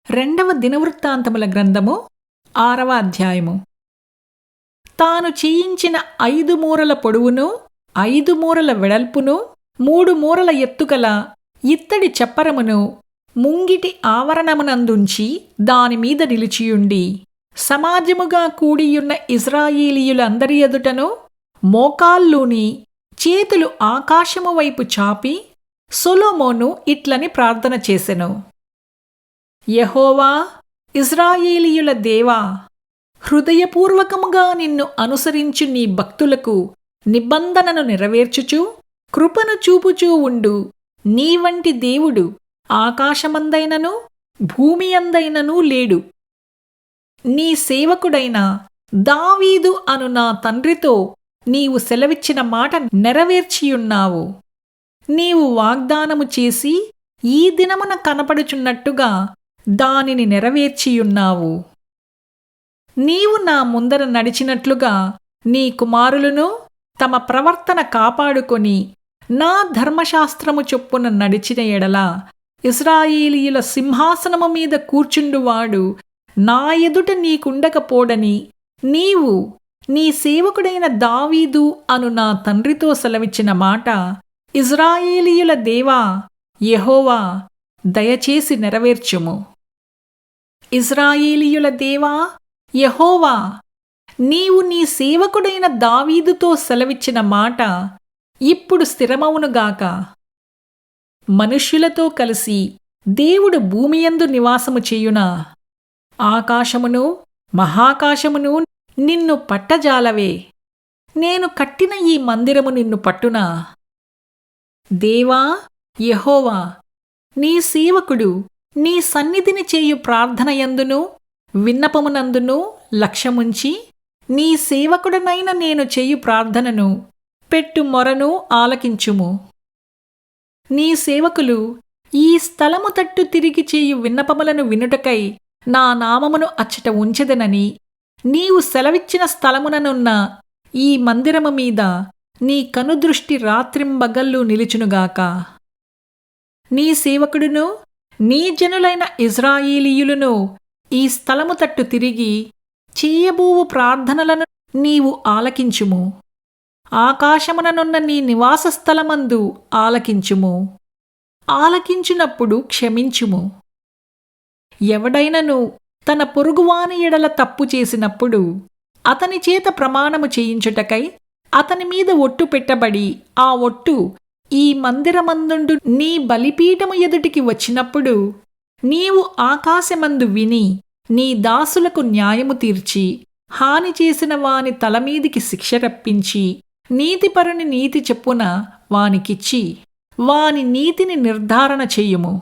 రెండవ దినవృత్తాంతముల గ్రంథము 6వ అధ్యాయము. తాను చేయించిన 5 మూరల పొడవును 5 మూరల వెడల్పును 3 మూరల ఎత్తుగల ఇత్తడి చప్పరమును ముంగిటి ఆవరణమునందుంచి దానిమీద నిలిచియుండి సమాజముగా కూడియున్న ఇశ్రాయేలీయులందరి ఎదుటను మోకాళ్ళూని చేతులు ఆకాశము వైపు చాపి సొలొమోను ఇట్లని ప్రార్థన చేసెను. యెహోవా, ఇశ్రాయేలీయుల దేవా, హృదయపూర్వకముగా నిన్ను అనుసరించు నీ భక్తులకు నిబంధనను నెరవేర్చుచు కృపను చూపుచూ ఉండు నీ వంటి దేవుడు ఆకాశమందైనను భూమి అందైనను లేడు. నీ సేవకుడైన దావీదు అను నా తండ్రితో నీవు సెలవిచ్చిన మాట నెరవేర్చియున్నావు. నీవు వాగ్దానము చేసి ఈ దినమున కనపడుచున్నట్టుగా దానిని నెరవేర్చియున్నావు. నీవు నా ముందర నడిచినట్లుగా నీ కుమారులను తమ ప్రవర్తన కాపాడుకొని నా ధర్మశాస్త్రము చొప్పున నడిచిన ఎడల ఇశ్రాయేలీయుల సింహాసనము మీద కూర్చుండువాడు నా ఎదుట నీకుండకపోడని నీవు నీ సేవకుడైన దావీదు అను నా తండ్రితో సెలవిచ్చిన మాట ఇశ్రాయేలీయుల దేవా యెహోవా దయచేసి నెరవేర్చుము. ఇశ్రాయేలీయుల దేవా యెహోవా, నీవు నీ సేవకుడైన దావీదుతో సెలవిచ్చిన మాట ఇప్పుడు స్థిరమవునుగాక. మనుష్యులతో కలిసి దేవుడు భూమియందు నివాసము చేయునా? ఆకాశమును మహాకాశమును నిన్ను పట్టజాలవే. నేను కట్టిన ఈ మందిరము నిన్ను పట్టునా? దేవా యెహోవా, నీ సేవకుడు నీ సన్నిధిని చేయు ప్రార్థనయందును విన్నపమునందును లక్ష్యముంచి నీ సేవకుడనైన నేను చేయు ప్రార్థనను పెట్టు మొరను ఆలకించుము. నీ సేవకులు ఈ స్థలము తట్టు తిరిగి చేయు విన్నపములను వినుటకై నా నామమును అచ్చట ఉంచెదనని నీవు సెలవిచ్చిన స్థలముననున్న ఈ మందిరము మీద నీ కనుదృష్టి రాత్రింబగళ్ళు నిలుచునుగాక. నీ సేవకుడును నీ జనులైన ఇశ్రాయేలీయులను ఈ స్థలము తట్టు తిరిగి చేయబోవు ప్రార్థనలను నీవు ఆలకించుము. ఆకాశముననున్న నీ నివాస స్థలమందు ఆలకించుము. ఆలకించునప్పుడు క్షమించుము. ఎవడైనను తన పొరుగువాని ఎడల తప్పు చేసినప్పుడు అతని చేత ప్రమాణము చేయించుటకై అతని మీద ఒట్టు పెట్టబడి ఆ ఒట్టు ఈ మందిరమందుండు నీ బలిపీఠము ఎదుటికి వచ్చినప్పుడు నీవు ఆకాశమందు విని నీ దాసులకు న్యాయము తీర్చి హాని చేసిన వాని తలమీదికి శిక్ష రప్పించి నీతిపరుని నీతి చెప్పున వానికిచ్చి వాని నీతిని నిర్ధారణ చెయ్యుము.